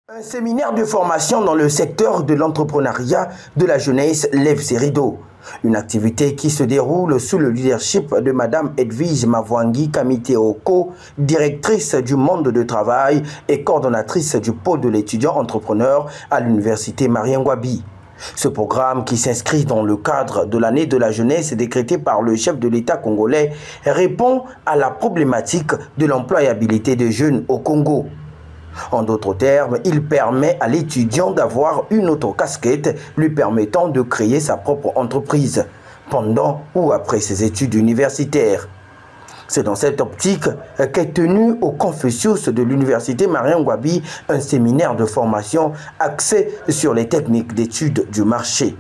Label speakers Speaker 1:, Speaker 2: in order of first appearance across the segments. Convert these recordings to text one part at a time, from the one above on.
Speaker 1: Un séminaire de formation dans le secteur de l'entrepreneuriat de la jeunesse lève ses rideaux. Une activité qui se déroule sous le leadership de Mme Edwige Mavwangi Kamiteoko, directrice du monde de travail et coordonnatrice du pôle de l'étudiant entrepreneur à l'université Marien Ngouabi. Ce programme, qui s'inscrit dans le cadre de l'année de la jeunesse décrétée par le chef de l'État congolais, répond à la problématique de l'employabilité des jeunes au Congo. En d'autres termes, il permet à l'étudiant d'avoir une autre casquette lui permettant de créer sa propre entreprise pendant ou après ses études universitaires. C'est dans cette optique qu'est tenu au Confucius de l'université Marien Ngouabi un séminaire de formation axé sur les techniques d'études du marché.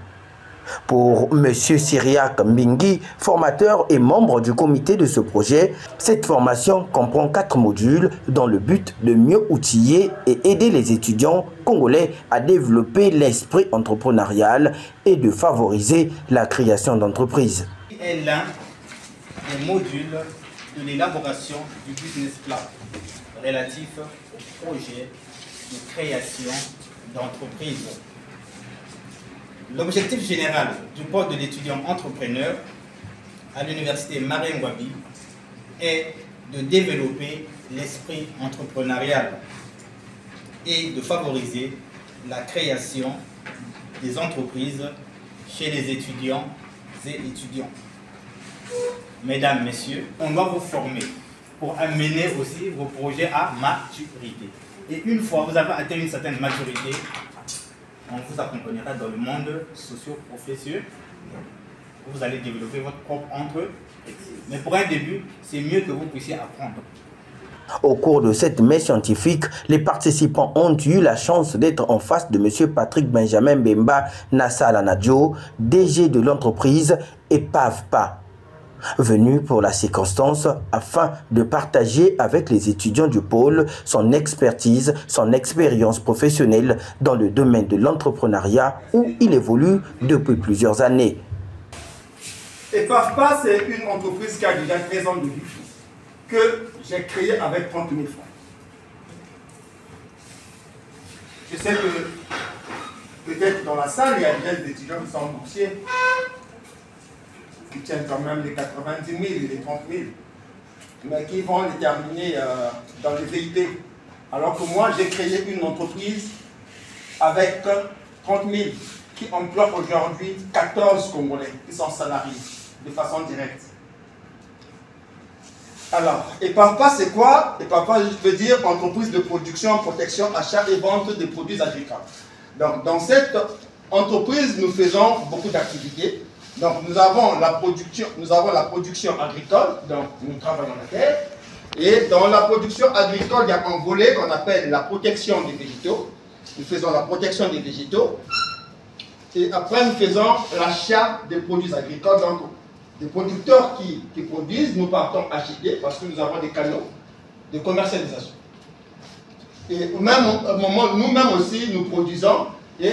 Speaker 1: Pour M. Cyriac Mbingi, formateur et membre du comité de ce projet, cette formation comprend 4 modules dans le but de mieux outiller et aider les étudiants congolais à développer l'esprit entrepreneurial et de favoriser la création d'entreprises.
Speaker 2: C'est l'un des modules de l'élaboration du business plan relatif au projet de création d'entreprises. L'objectif général du pôle de l'étudiant entrepreneur à l'université Marien Ngouabi est de développer l'esprit entrepreneurial et de favoriser la création des entreprises chez les étudiants et étudiants. Mesdames, Messieurs, on doit vous former pour amener aussi vos projets à maturité. Et une fois vous avez atteint une certaine maturité, on vous accompagnera dans le monde socio-professionnel. Vous allez développer votre propre entreprise. Mais pour un début, c'est mieux que vous puissiez apprendre.
Speaker 1: Au cours de cette messe scientifique, les participants ont eu la chance d'être en face de M. Patrick Benjamin Bemba Nassala Nadjo, DG de l'entreprise et PAVPA, venu pour la circonstance afin de partager avec les étudiants du pôle son expertise, son expérience professionnelle dans le domaine de l'entrepreneuriat où il évolue depuis plusieurs années.
Speaker 3: Et PAVPA, c'est une entreprise qui a déjà 13 ans de vie, que j'ai créée avec 30 000 francs. Je sais que peut-être dans la salle, il y a des étudiants qui sont boursiers. Qui tiennent quand même les 90 000 et les 30 000, mais qui vont les terminer dans les VIP. Alors que moi, j'ai créé une entreprise avec 30 000 qui emploie aujourd'hui 14 Congolais qui sont salariés de façon directe. Alors, EPAVPA, c'est quoi? EPAVPA, je veux dire entreprise de production, protection, achat et vente de produits agricoles. Donc, dans cette entreprise, nous faisons beaucoup d'activités. Donc nous avons la production agricole, donc nous travaillons la terre. Et dans la production agricole, il y a un volet qu'on appelle la protection des végétaux. Nous faisons la protection des végétaux. Et après, nous faisons l'achat des produits agricoles. Donc, des producteurs qui produisent, nous partons acheter parce que nous avons des canaux de commercialisation. Et même au moment, nous-mêmes aussi, nous produisons et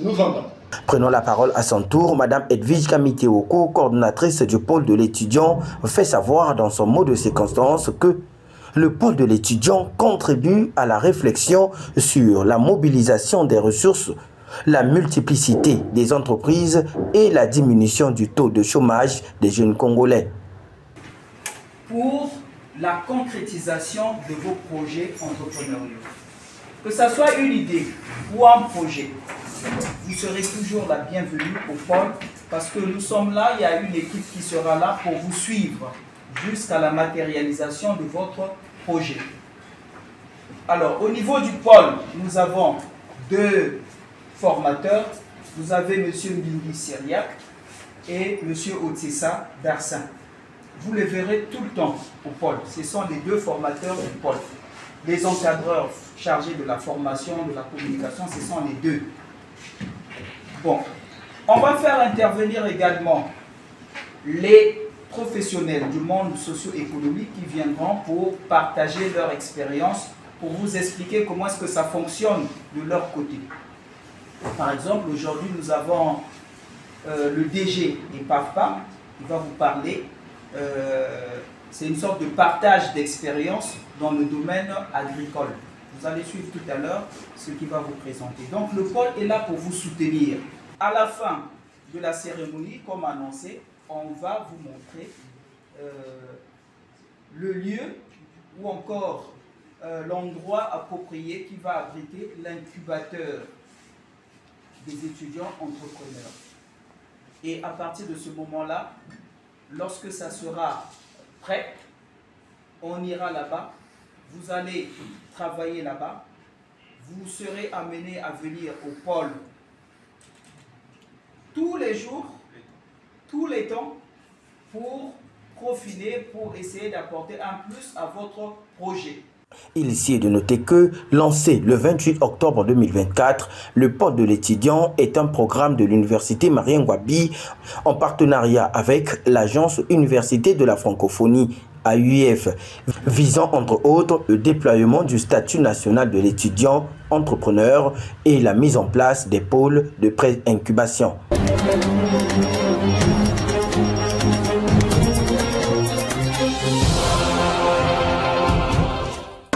Speaker 3: nous vendons.
Speaker 1: Prenant la parole à son tour, Mme Edwige Kamiteoko, coordonnatrice du pôle de l'étudiant, fait savoir dans son mot de circonstance que le pôle de l'étudiant contribue à la réflexion sur la mobilisation des ressources, la multiplicité des entreprises et la diminution du taux de chômage des jeunes Congolais.
Speaker 4: Pour la concrétisation de vos projets entrepreneuriaux, que ce soit une idée ou un projet, vous serez toujours la bienvenue au pôle parce que nous sommes là, il y a une équipe qui sera là pour vous suivre jusqu'à la matérialisation de votre projet. Alors, au niveau du pôle, nous avons 2 formateurs. Vous avez M. Mbingi Cyriac et M. Otsessa Darsin. Vous les verrez tout le temps au pôle. Ce sont les 2 formateurs du pôle. Les encadreurs chargés de la formation, de la communication, ce sont les 2. Bon, on va faire intervenir également les professionnels du monde socio-économique qui viendront pour partager leur expérience, pour vous expliquer comment est-ce que ça fonctionne de leur côté. Par exemple, aujourd'hui, nous avons le DG et PAVPA Il va vous parler, c'est une sorte de partage d'expérience dans le domaine agricole. Vous allez suivre tout à l'heure ce qu'il va vous présenter. Donc le pôle est là pour vous soutenir. À la fin de la cérémonie, comme annoncé, on va vous montrer le lieu ou encore l'endroit approprié qui va abriter l'incubateur des étudiants entrepreneurs. Et à partir de ce moment-là, lorsque ça sera prêt, on ira là-bas, vous allez travailler là-bas, vous serez amené à venir au pôle tous les jours, tous les temps, pour profiter, pour essayer d'apporter un plus à votre projet.
Speaker 1: Il est de noter que, lancé le 28 octobre 2024, le pôle de l'étudiant est un programme de l'université Marien Ngouabi en partenariat avec l'agence Université de la Francophonie, AUF, visant entre autres le déploiement du statut national de l'étudiant entrepreneur et la mise en place des pôles de pré-incubation.